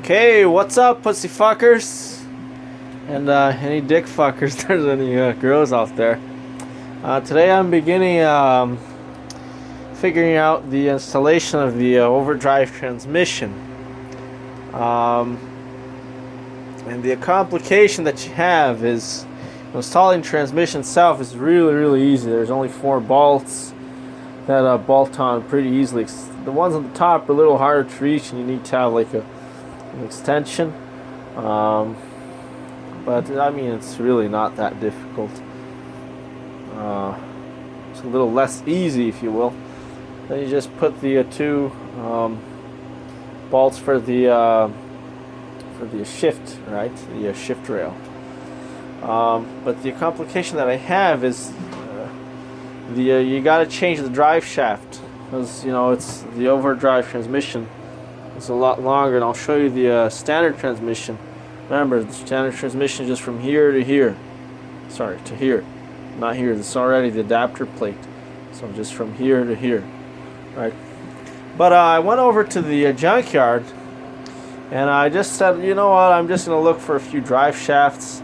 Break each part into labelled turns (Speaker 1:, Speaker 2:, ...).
Speaker 1: Okay, what's up, pussy fuckers? And any dick fuckers, there's any girls out there. Today I'm beginning figuring out the installation of the overdrive transmission. And the complication that you have is installing transmission itself is really easy. There's only 4 bolts that bolt on pretty easily. The ones on the top are a little harder to reach, and you need to have like an extension. But I mean, it's really not that difficult. It's a little less easy, if you will. Then you just put the 2 bolts for the shift, right? The shift rail. But the complication that I have is you got to change the drive shaft, because it's the overdrive transmission. It's a lot longer, and I'll show you the standard transmission. Remember, the standard transmission is just from here to here. Sorry, to here, not here. This is already the adapter plate, so just from here to here, right? But I went over to the junkyard, and I just said, you know what? I'm just gonna look for a few drive shafts.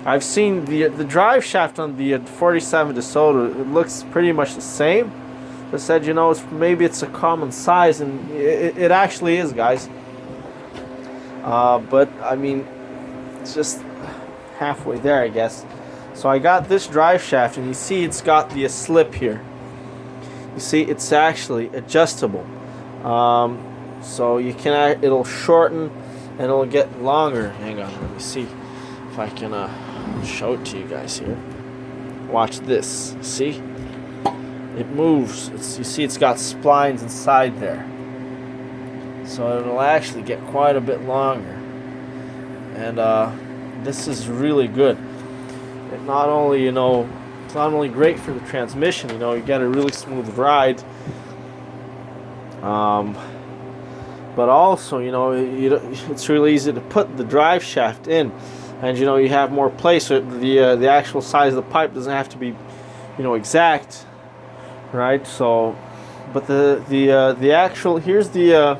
Speaker 1: I've seen the drive shaft on the 47 DeSoto. It looks pretty much the same. I said, maybe it's a common size, and it actually is, guys. But I mean, it's just halfway there, I guess. So I got this drive shaft, and you see it's got the slip here. You see, it's actually adjustable. So you can, it'll shorten and it'll get longer. Hang on, let me see if I can show it to you guys here. Watch this. See, it moves. You see, it's got splines inside there, so it'll actually get quite a bit longer. And this is really good. It not only it's not only great for the transmission. You get a really smooth ride. But also, it's really easy to put the drive shaft in, and you have more place. So the actual size of the pipe doesn't have to be, exact, right? So, but the actual here's the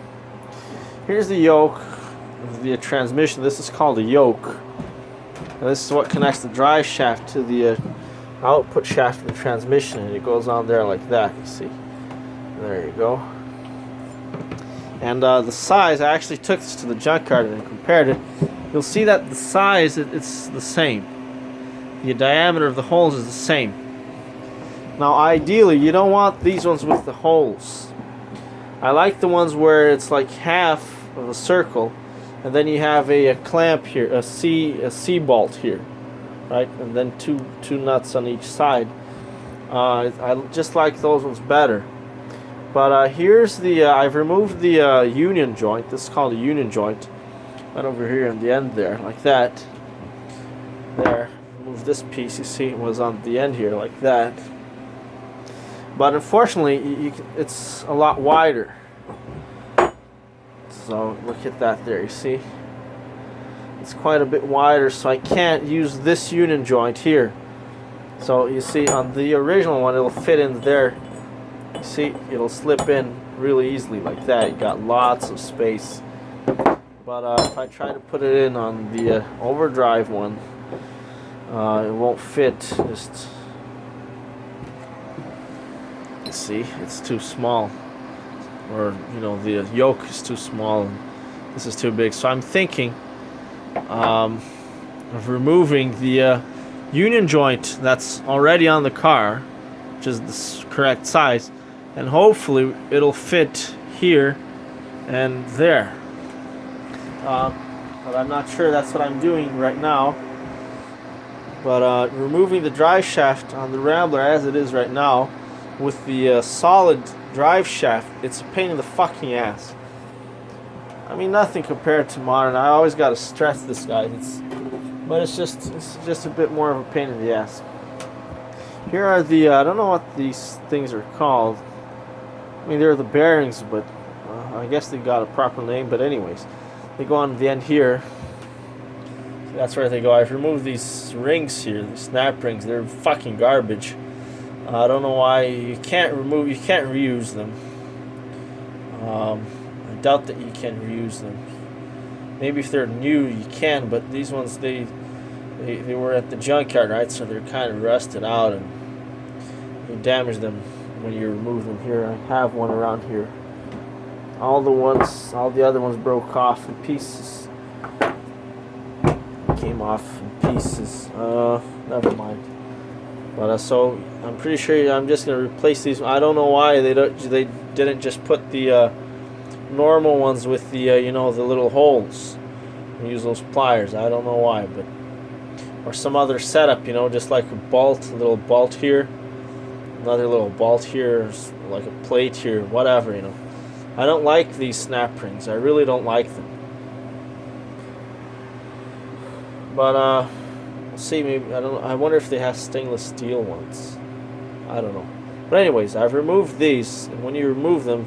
Speaker 1: yoke of the transmission. This is called a yoke, and this is what connects the drive shaft to the output shaft of the transmission, and it goes on there like that. You see, there you go. And the size, I actually took this to the junkyard and compared it. You'll see that the size, it's the same. The diameter of the holes is the same. Now, ideally, you don't want these ones with the holes. I like the ones where it's like half of a circle, and then you have a clamp here, a C bolt here, right? And then two nuts on each side. I just like those ones better. But here's the, I've removed the union joint. This is called a union joint. Right over here in the end there, like that. There, move this piece, you see it was on the end here, like that. But unfortunately, it's a lot wider. So look at that there, you see? It's quite a bit wider, so I can't use this union joint here. So you see, on the original one, it'll fit in there. You see, it'll slip in really easily like that. You got lots of space. But if I try to put it in on the overdrive one, it won't fit. Just, you see, it's too small. Or, the yoke is too small and this is too big. So I'm thinking of removing the union joint that's already on the car, which is the correct size, and hopefully it'll fit here and there. But I'm not sure. That's what I'm doing right now. But removing the drive shaft on the Rambler as it is right now with the solid drive shaft, it's a pain in the fucking ass. I mean, nothing compared to modern. I always got to stress this, guys. But it's just a bit more of a pain in the ass. Here are the I don't know what these things are called. I mean, they're the bearings, but I guess they got a proper name. But anyways, they go on the end here. So that's where they go. I've removed these rings here, these snap rings. They're fucking garbage. I don't know why you can't reuse them. I doubt that you can reuse them. Maybe if they're new, you can, but these ones, they were at the junkyard, right? So they're kind of rusted out, and you damage them when you remove them. Here, I have one around here. All the other ones broke off in pieces. Came off in pieces. Never mind. But so I'm pretty sure I'm just gonna replace these. I don't know why they didn't just put the normal ones with the you know, the little holes. Use those pliers. I don't know why, but or some other setup, you know, just like a little bolt here, another little bolt here, like a plate here, whatever, you know. I don't like these snap rings. I really don't like them. But see, maybe I wonder if they have stainless steel ones. I don't know. But anyways, I've removed these, and when you remove them,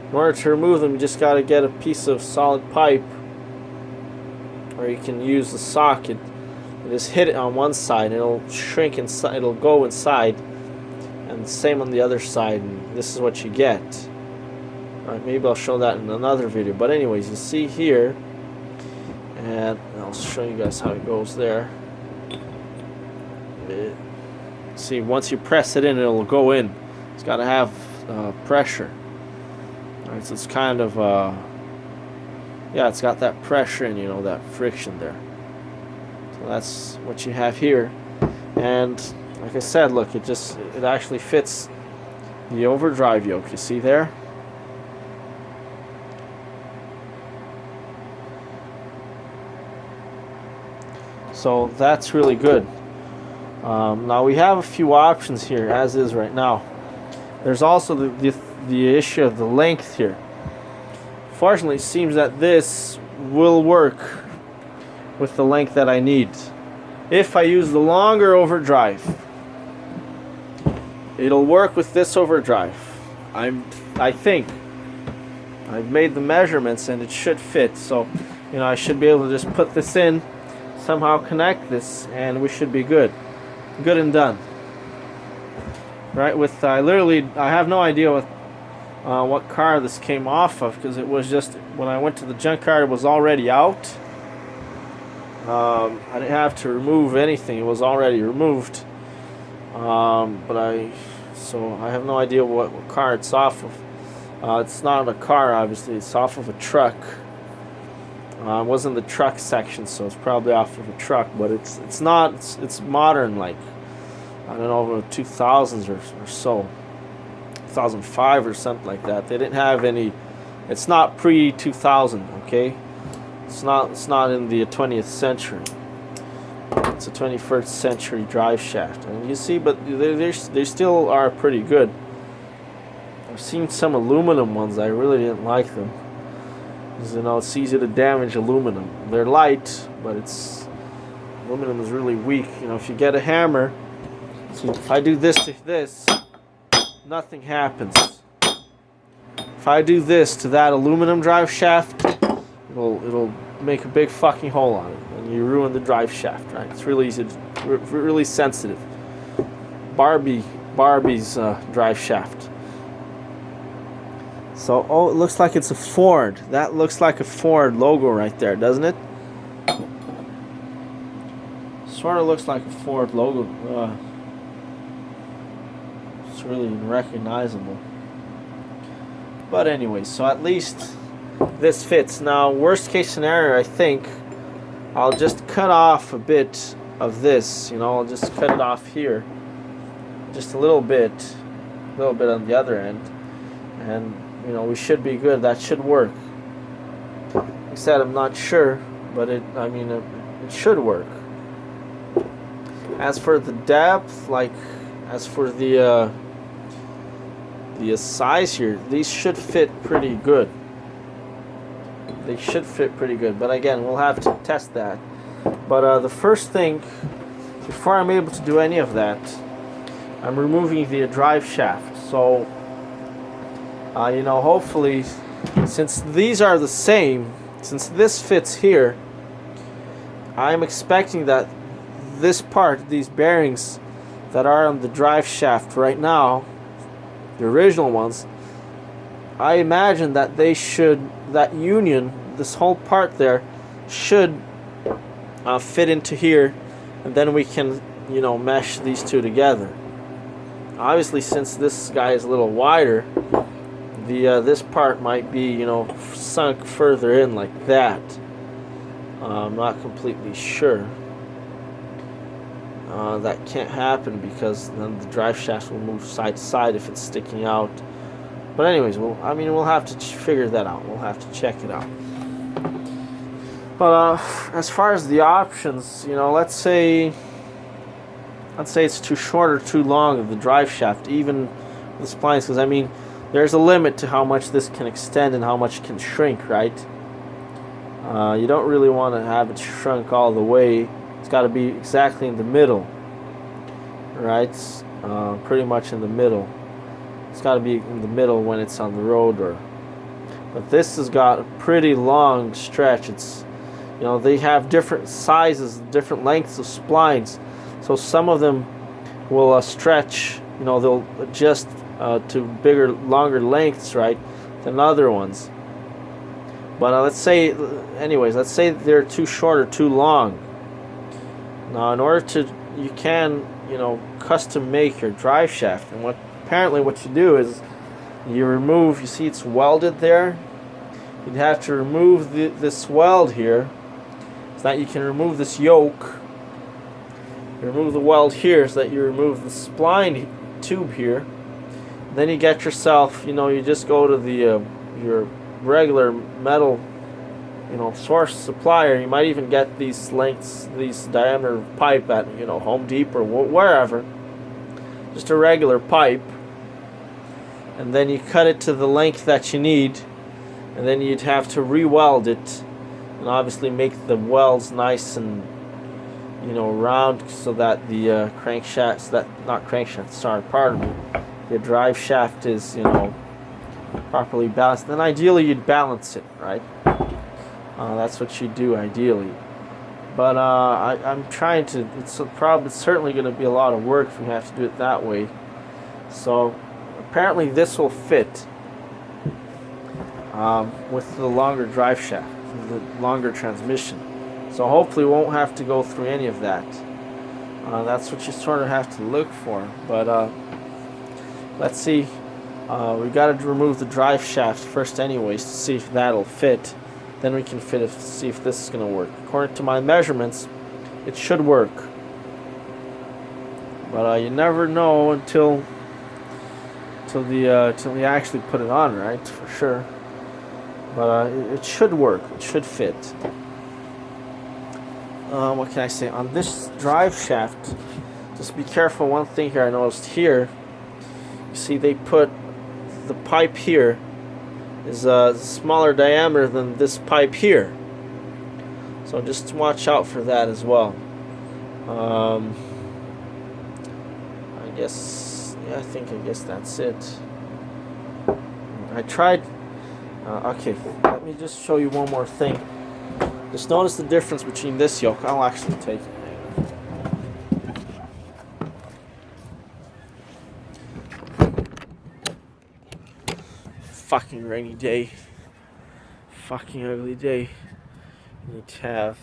Speaker 1: in order to remove them, you just got to get a piece of solid pipe, or you can use the socket. You just hit it on one side, and it'll shrink inside. It'll go inside, and same on the other side. And this is what you get. All right, maybe I'll show that in another video. But anyways, you see here, and I'll show you guys how it goes there. See, once you press it in, it'll go in. It's got to have pressure. All right, so it's kind of yeah, it's got that pressure and, you know, that friction there. So that's what you have here. And like I said, look, it actually fits the overdrive yoke. You see there? So that's really good. Now we have a few options here, as is right now. There's also the issue of the length here. Fortunately, it seems that this will work with the length that I need. If I use the longer overdrive, it'll work with this overdrive. I think I've made the measurements and it should fit. So, you know, I should be able to just put this in, somehow connect this, and we should be good. Good and done. Right? With I have no idea what car this came off of, because it was just, when I went to the junkyard, it was already out. I didn't have to remove anything; it was already removed. So I have no idea what car it's off of. It's not a car, obviously. It's off of a truck. It wasn't the truck section, so it's probably off of a truck. But it's not. It's modern, like, I don't know, 2000s or so, 2005 or something like that. They didn't have any. It's not pre-2000, okay? It's not in the 20th century. It's a 21st century drive shaft, and you see, but they still are pretty good. I've seen some aluminum ones. I really didn't like them. Because, you know, it's easy to damage aluminum. They're light, but aluminum is really weak. You know, if you get a hammer, so if I do this to this, nothing happens. If I do this to that aluminum drive shaft, it'll make a big fucking hole on it, and you ruin the drive shaft, right? It's really easy, really sensitive. Barbie's drive shaft. So, oh, it looks like it's a Ford. That looks like a Ford logo right there, doesn't it? Sort of looks like a Ford logo. It's really recognizable. But anyway, so at least this fits. Now, worst case scenario, I think I'll just cut off a bit of this. You know, I'll just cut it off here, just a little bit on the other end, and, you know, we should be good. That should work. Like I said, I'm not sure, but it should work. As for the depth, as for the size here, these should fit pretty good. They should fit pretty good, but again, we'll have to test that. But the first thing, before I'm able to do any of that, I'm removing the drive shaft. So, you know, hopefully, since these are the same, since this fits here, I'm expecting that this part, these bearings that are on the drive shaft right now, the original ones, I imagine that they should, that union, this whole part there should fit into here, and then we can, you know, mesh these two together. Obviously, since this guy is a little wider, this part might be, you know, sunk further in like that. I'm not completely sure. That can't happen because then the drive shaft will move side to side if it's sticking out. But anyways, we'll have to figure that out. We'll have to check it out. But as far as the options, you know, let's say it's too short or too long of the drive shaft, even with splines, because I mean, there's a limit to how much this can extend and how much it can shrink, right? You don't really want to have it shrunk all the way. It's got to be exactly in the middle, right? Pretty much in the middle. It's got to be in the middle when it's on the road, but this has got a pretty long stretch. It's, you know, they have different sizes, different lengths of splines, so some of them will stretch. You know, they'll adjust to bigger, longer lengths, right, than other ones. But let's say they're too short or too long. Now, in order to, you can, you know, custom make your drive shaft, and what you do is you remove. You see, it's welded there. You'd have to remove this weld here, so that you can remove this yoke. You remove the weld here, so that you remove the spline tube here. Then you get yourself, you know, you just go to the your regular metal, you know, source supplier. You might even get these lengths, these diameter pipe at, you know, Home Depot or wherever. Just a regular pipe, and then you cut it to the length that you need, and then you'd have to re-weld it, and obviously make the welds nice and, you know, round, so that the crankshaft, the drive shaft is, you know, properly balanced. Then ideally you'd balance it, right? That's what you do ideally. But I'm trying to. It's certainly going to be a lot of work if we have to do it that way. So apparently this will fit with the longer drive shaft, the longer transmission. So hopefully we won't have to go through any of that. That's what you sort of have to look for. But let's see. We've got to remove the drive shaft first anyways to see if that'll fit. Then we can see if this is going to work. According to my measurements, it should work. But you never know until you actually put it on, right? For sure. But it should work. It should fit. What can I say? On this drive shaft, just be careful. One thing here I noticed here, you see they put the pipe here is a smaller diameter than this pipe here. So just watch out for that as well. I guess that's it. I tried. Okay, let me just show you one more thing. Just notice the difference between this yoke. I'll actually take it. Fucking rainy day. Fucking ugly day. You need to have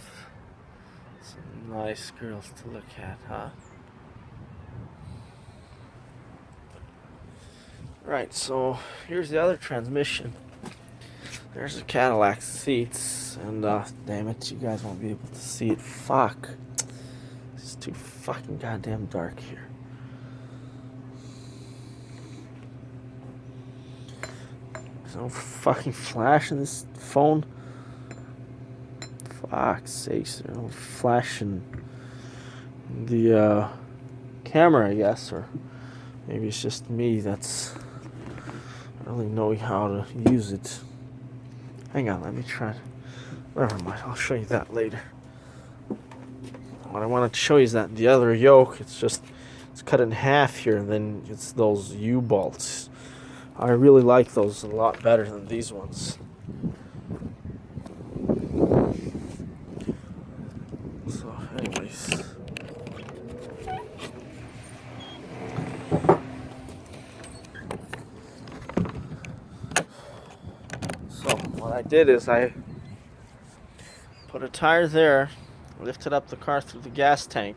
Speaker 1: some nice girls to look at, huh? Right, so here's the other transmission. There's the Cadillac seats, and damn it, you guys won't be able to see it. Fuck. It's too fucking goddamn dark here. There's no fucking flash in this phone. Fuck's sakes, there's no flash in the camera, I guess, or maybe it's just me that's not really knowing how to use it. Hang on, let me try. Never mind, I'll show you that later. What I wanted to show you is that the other yoke, it's cut in half here, and then it's those U-bolts. I really like those a lot better than these ones. So, anyways. So, what I did is I put a tire there, lifted up the car through the gas tank.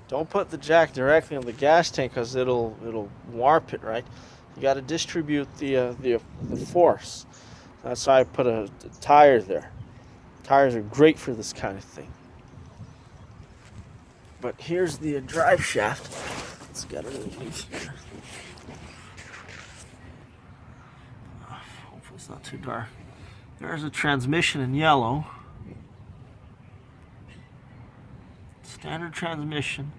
Speaker 1: Don't put the jack directly on the gas tank because it'll warp it, right? You got to distribute the force. That's why I put a tire there. Tires are great for this kind of thing. But here's the drive shaft. Let's get it underneath here. Hopefully it's not too dark. There's a transmission in yellow. Standard transmission.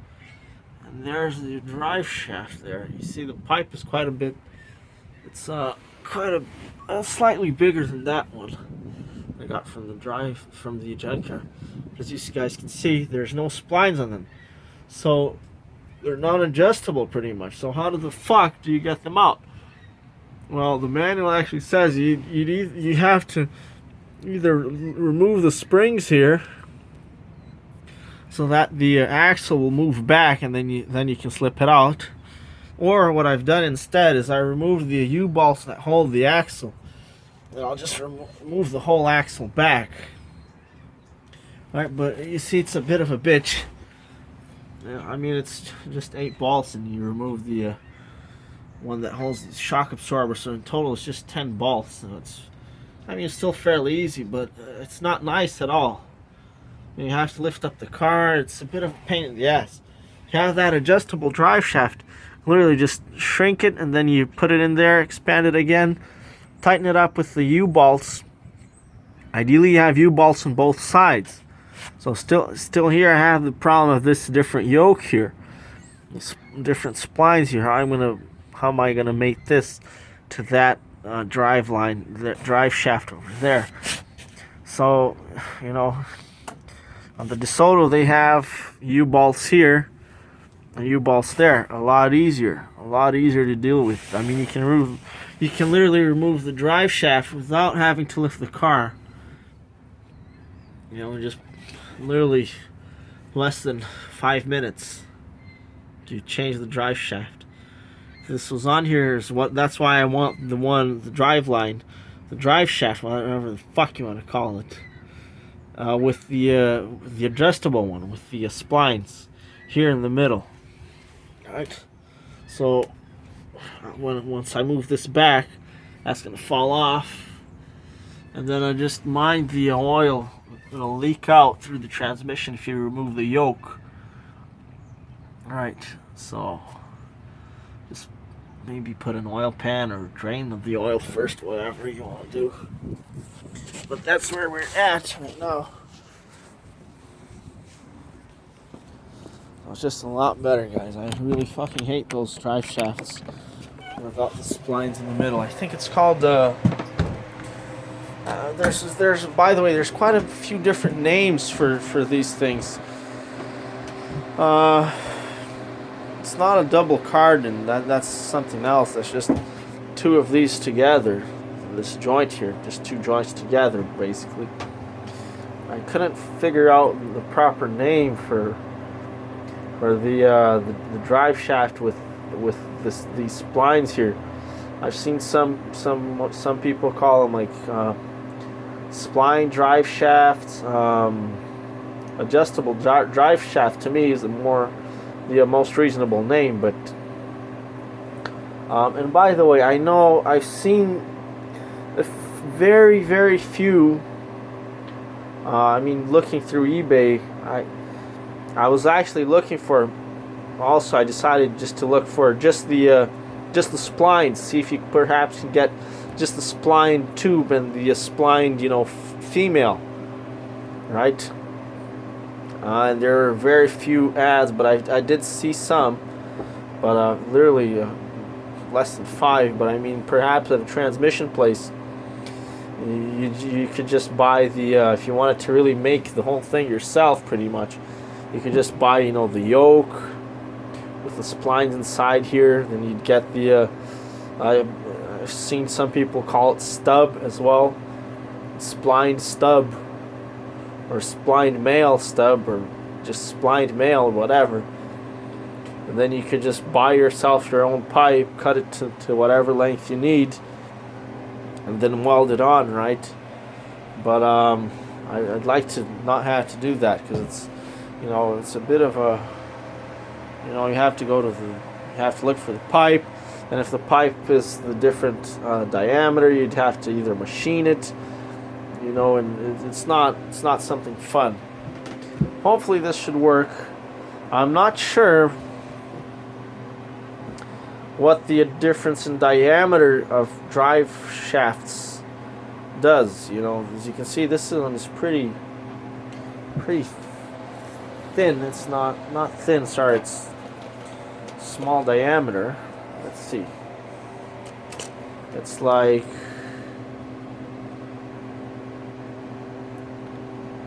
Speaker 1: And there's the drive shaft there. You see the pipe is quite a bit. It's slightly bigger than that one I got from the jet car. As you guys can see, there's no splines on them, so they're non-adjustable pretty much. So how the fuck do you get them out? Well, the manual actually says you have to either remove the springs here so that the axle will move back, and then you can slip it out. Or what I've done instead is I removed the U-bolts that hold the axle, and I'll just remove the whole axle back. Alright, but you see it's a bit of a bitch. Yeah, I mean, it's just 8 bolts, and you remove the one that holds the shock absorber, so in total it's just 10 bolts. So it's still fairly easy, but it's not nice at all. You have to lift up the car. It's a bit of a pain in the ass. You have that adjustable drive shaft. Literally just shrink it, and then you put it in there, expand it again, tighten it up with the U-bolts. Ideally you have U-bolts on both sides. So still here I have the problem of this different yoke here, different splines here. How am I gonna mate this to that drive line, that drive shaft over there? So on the DeSoto they have U-bolts here and U-bolts there. A lot easier to deal with. I mean, you can literally remove the drive shaft without having to lift the car. Just literally less than 5 minutes to change the drive shaft. This was on here that's why I want the drive line, the drive shaft, whatever the fuck you want to call it, with the adjustable one with the splines here in the middle. Right, so once I move this back, that's gonna fall off, and then I just mind the oil. It'll leak out through the transmission if you remove the yoke. Alright, so just maybe put an oil pan or drain the oil first, whatever you want to do. But that's where we're at right now. It's just a lot better, guys. I really fucking hate those drive shafts without the splines in the middle. I think it's called there's by the way, there's quite a few different names for these things. It's not a double cardan. That's something else. That's just 2 of these together. This joint here, just 2 joints together, basically. I couldn't figure out the proper name for the drive shaft with these splines here. I've seen some people call them like spline drive shaft. Adjustable drive shaft to me is the most reasonable name. But and by the way, I know I've seen very, very few. Looking through eBay, I was actually looking for. Also, I decided just to look for just the splines. See if you perhaps can get just the spline tube and the splined, female, right? And there are very few ads, but I did see some, but literally less than 5. But perhaps at a transmission place, you could just buy the if you wanted to really make the whole thing yourself, pretty much, you could just buy the yoke with the splines inside here. Then you'd get the I've seen some people call it stub as well, splined stub, or splined male stub, or just splined male, whatever. And then you could just buy yourself your own pipe, cut it to whatever length you need, and then weld it on, right? But I'd like to not have to do that, because it's, you know, it's a bit of a, you know, you have to look for the pipe, and if the pipe is the different diameter, you'd have to either machine it, you know, and it's not something fun. Hopefully this should work. I'm not sure what the difference in diameter of drive shafts does. You know, as you can see, this one is pretty thin. It's not thin, sorry, it's small diameter. Let's see, it's like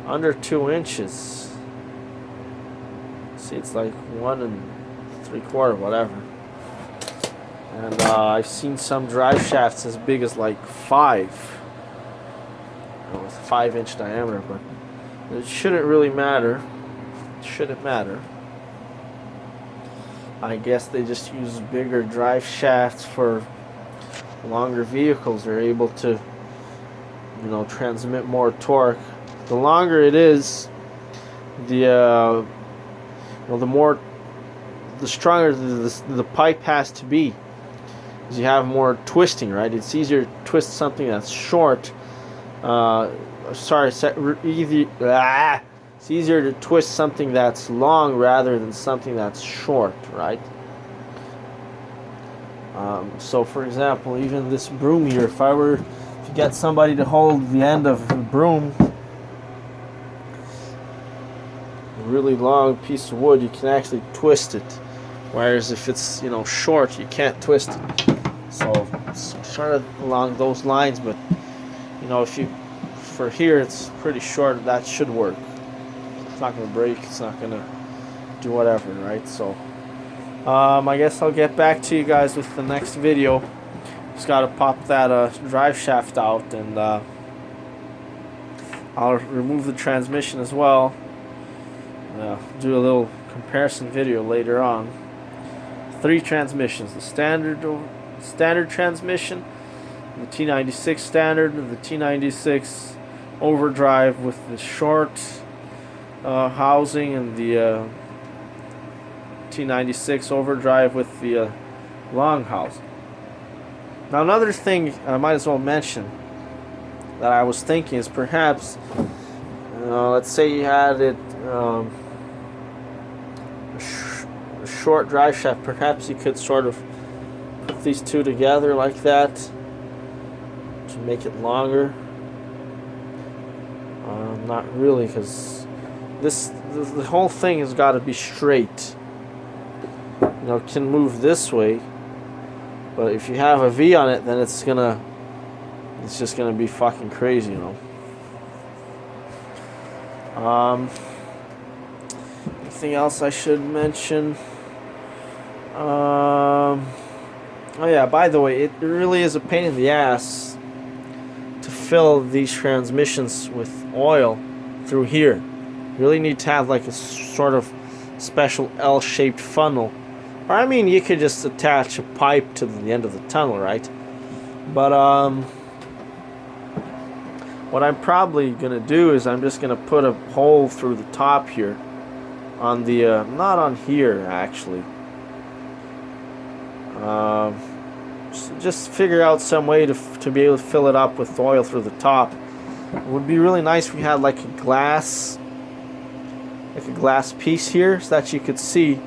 Speaker 1: under 2 inches. See, it's like 1 3/4, whatever. And I've seen some drive shafts as big as like 5, with 5-inch diameter, but it shouldn't really matter. It shouldn't matter. I guess they just use bigger drive shafts for longer vehicles. They're able to, you know, transmit more torque. The longer it is, the stronger the pipe has to be, because you have more twisting, right? It's easier to twist something that's short. It's easier to twist something that's long rather than something that's short, right? So, for example, even this broom here, if you get somebody to hold the end of the broom, a really long piece of wood, you can actually twist it. Whereas if it's, you know, short, you can't twist it. So it's sort of along those lines, but, you know, for here it's pretty short, that should work. It's not going to break, it's not going to do whatever, right? So I guess I'll get back to you guys with the next video. Just got to pop that drive shaft out, and I'll remove the transmission as well. Do a little comparison video later on. 3 transmissions: the standard transmission, the T96 standard, the T96 overdrive with the short housing, and the T96 overdrive with the long housing. Now, another thing I might as well mention that I was thinking is, perhaps, let's say you had it a short drive shaft, perhaps you could sort of put these two together like that to make it longer. Not really, because the whole thing has got to be straight. You know, it can move this way, but if you have a V on it, then it's just gonna be fucking crazy, you know. Anything else I should mention? Oh yeah, by the way, it really is a pain in the ass to fill these transmissions with oil through here. You really need to have like a sort of special L-shaped funnel. Or, I mean, you could just attach a pipe to the end of the tunnel, right? But what I'm probably gonna do is I'm just gonna put a hole through the top here, on the not on here actually. Just figure out some way to be able to fill it up with oil through the top. It would be really nice if we had like a glass piece here, so that you could see.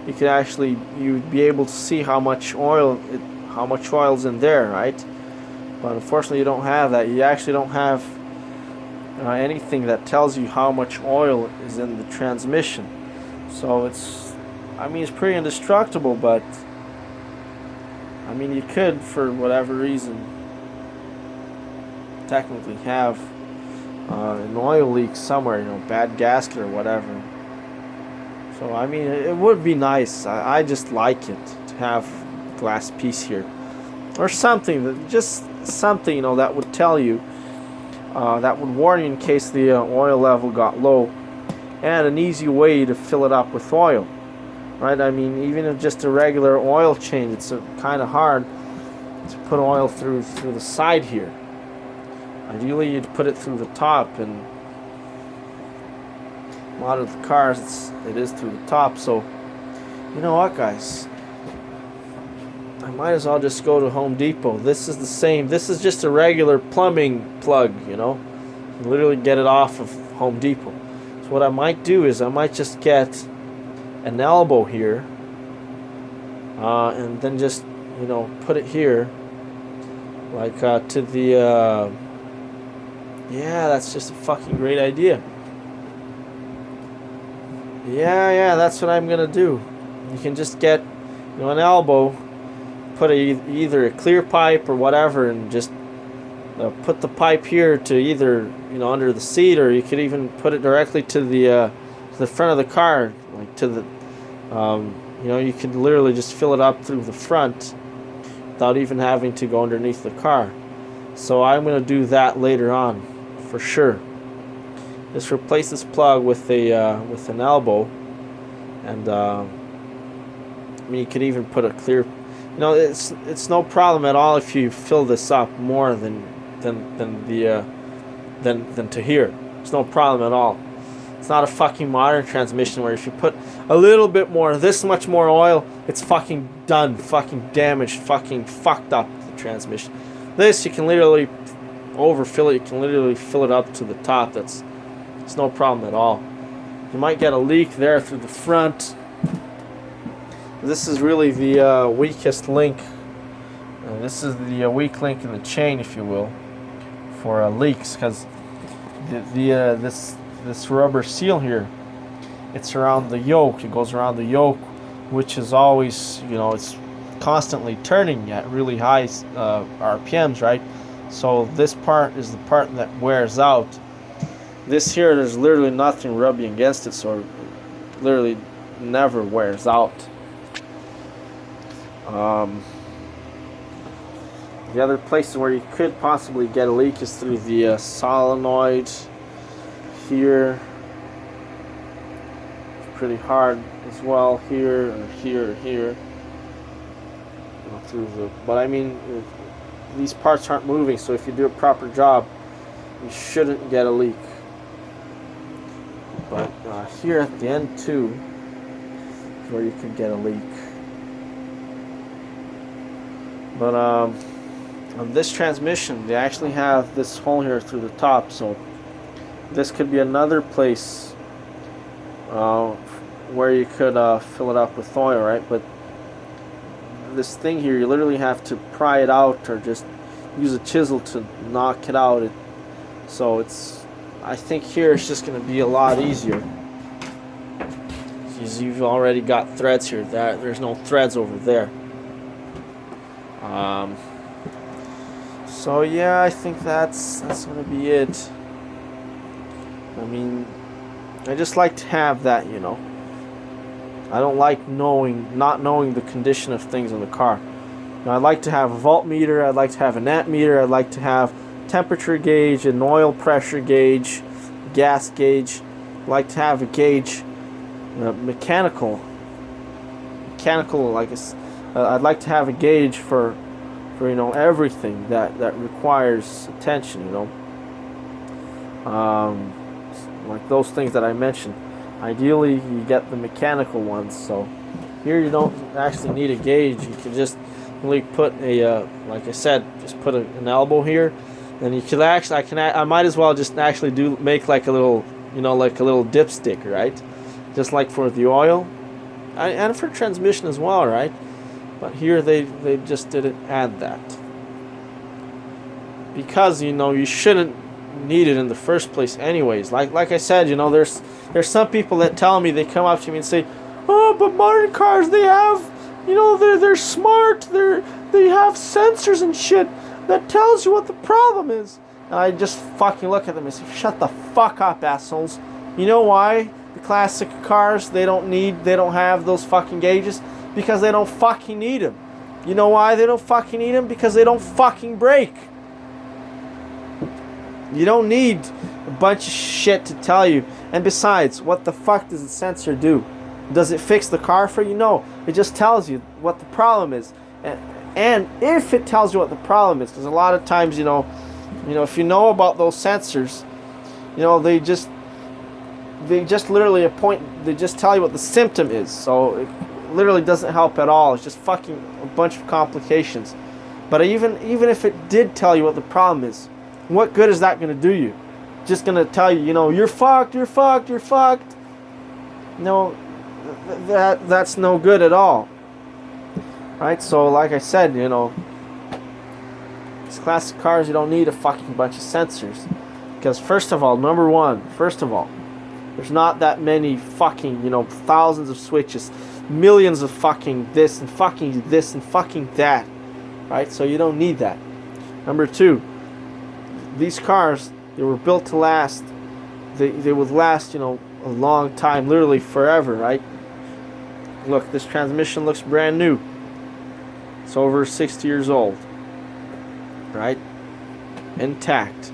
Speaker 1: You'd be able to see how much oil's in there, right? But unfortunately, you don't have that. You actually don't have anything that tells you how much oil is in the transmission. So it's pretty indestructible, but I mean, you could, for whatever reason, technically have an oil leak somewhere, you know, bad gasket or whatever. So I mean, it would be nice. I just like it to have a glass piece here, or something you know, that would tell you, that would warn you in case the oil level got low, and an easy way to fill it up with oil. Right? I mean, even if just a regular oil change, it's kind of hard to put oil through the side here. Ideally, you'd put it through the top, and A lot of the cars, it is through the top. So, you know what, guys? I might as well just go to Home Depot. This is the same. This is just a regular plumbing plug, you know. You literally get it off of Home Depot. So what I might do is I might just get an elbow here, and then just, you know, put it here, like to the. Yeah, that's just a fucking great idea. Yeah, that's what I'm gonna do. You can just get, you know, an elbow, put either a clear pipe or whatever, and just put the pipe here to either, you know, under the seat, or you could even put it directly to the front of the car, like to the, you know, you could literally just fill it up through the front without even having to go underneath the car. So I'm gonna do that later on, for sure. Just replace this plug with an elbow, and I mean, you could even put a clear. You know, it's no problem at all if you fill this up more than to here. It's no problem at all. It's not a fucking modern transmission where if you put a little bit more, this much more oil, it's fucking done, fucking damaged, fucking fucked up the transmission. This, you can literally overfill it. You can literally fill it up to the top. It's no problem at all. You might get a leak there through the front. This is really the weakest link. This is the weak link in the chain, if you will, for leaks, because this rubber seal here, it's around the yoke. It goes around the yoke, which is always, you know, it's constantly turning at really high RPMs, right? So this part is the part that wears out. This here, there's literally nothing rubbing against it, so it literally never wears out. The other places where you could possibly get a leak is through the solenoid here. It's pretty hard as well here, or here, or here. But I mean, these parts aren't moving, so if you do a proper job, you shouldn't get a leak. But here at the end too is where you could get a leak. But on this transmission, they actually have this hole here through the top, so this could be another place where you could fill it up with oil, right? But this thing here, you literally have to pry it out or just use a chisel to knock it out. So it's, I think here it's just going to be a lot easier, because you've already got threads here. There's no threads over there. So yeah, I think that's going to be it. I mean, I just like to have that, you know. I don't like not knowing the condition of things in the car. Now, I'd like to have a voltmeter, I'd like to have an amp meter, I'd like to have temperature gauge, an oil pressure gauge, gas gauge. I'd like to have a gauge, mechanical, like I'd like to have a gauge for you know, everything that requires attention, you know. Like those things that I mentioned. Ideally, you get the mechanical ones. So here you don't actually need a gauge. You can just really put a, like I said, just put an elbow here, and you can actually, I might as well just actually make like a little, you know, like a little dipstick, right? Just like for the oil, and for transmission as well, right? But here they just didn't add that, because, you know, you shouldn't need it in the first place anyways. Like I said, you know, there's some people that tell me, they come up to me and say, oh, but modern cars, they have, you know, they're smart, they have sensors and shit that tells you what the problem is. And I just fucking look at them and say, shut the fuck up, assholes. You know why the classic cars, they don't have those fucking gauges? Because they don't fucking need them. You know why they don't fucking need them? Because they don't fucking break. You don't need a bunch of shit to tell you. And besides, what the fuck does the sensor do? Does it fix the car for you? No. It just tells you what the problem is. And if it tells you what the problem is, because a lot of times, you know, if you know about those sensors, you know, they they just literally they just tell you what the symptom is. So it literally doesn't help at all. It's just fucking a bunch of complications. But even if it did tell you what the problem is, what good is that going to do you? Just going to tell you, you know, you're fucked, you're fucked, you're fucked. No, that's no good at all. Right? So like I said, you know, these classic cars, you don't need a fucking bunch of sensors. Because first of all, there's not that many fucking, you know, thousands of switches, millions of fucking this and fucking this and fucking that. Right? So you don't need that. Number two, these cars, they were built to last. They would last, you know, a long time, literally forever, right? Look, this transmission looks brand new. It's over 60 years old. Right? Intact.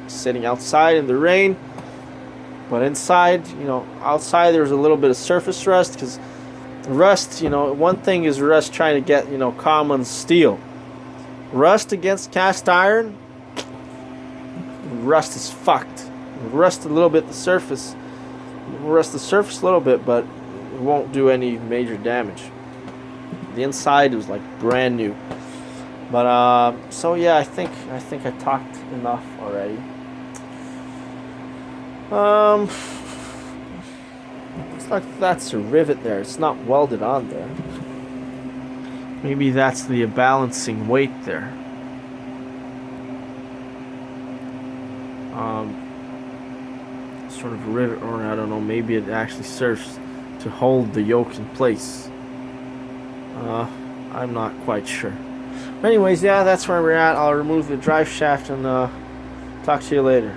Speaker 1: Sitting outside in the rain. But inside, you know, outside there's a little bit of surface rust, because rust, you know, one thing is rust trying to get, you know, common steel. Rust against cast iron, rust is fucked. Rust a little bit the surface. Rust the surface a little bit, but it won't do any major damage. The inside was like brand new. But so yeah, I think I talked enough already. Looks like that's a rivet there. It's not welded on there. Maybe that's the balancing weight there. Sort of a rivet, or I don't know, maybe it actually serves to hold the yoke in place. I'm not quite sure. But anyways, yeah, that's where we're at. I'll remove the drive shaft and talk to you later.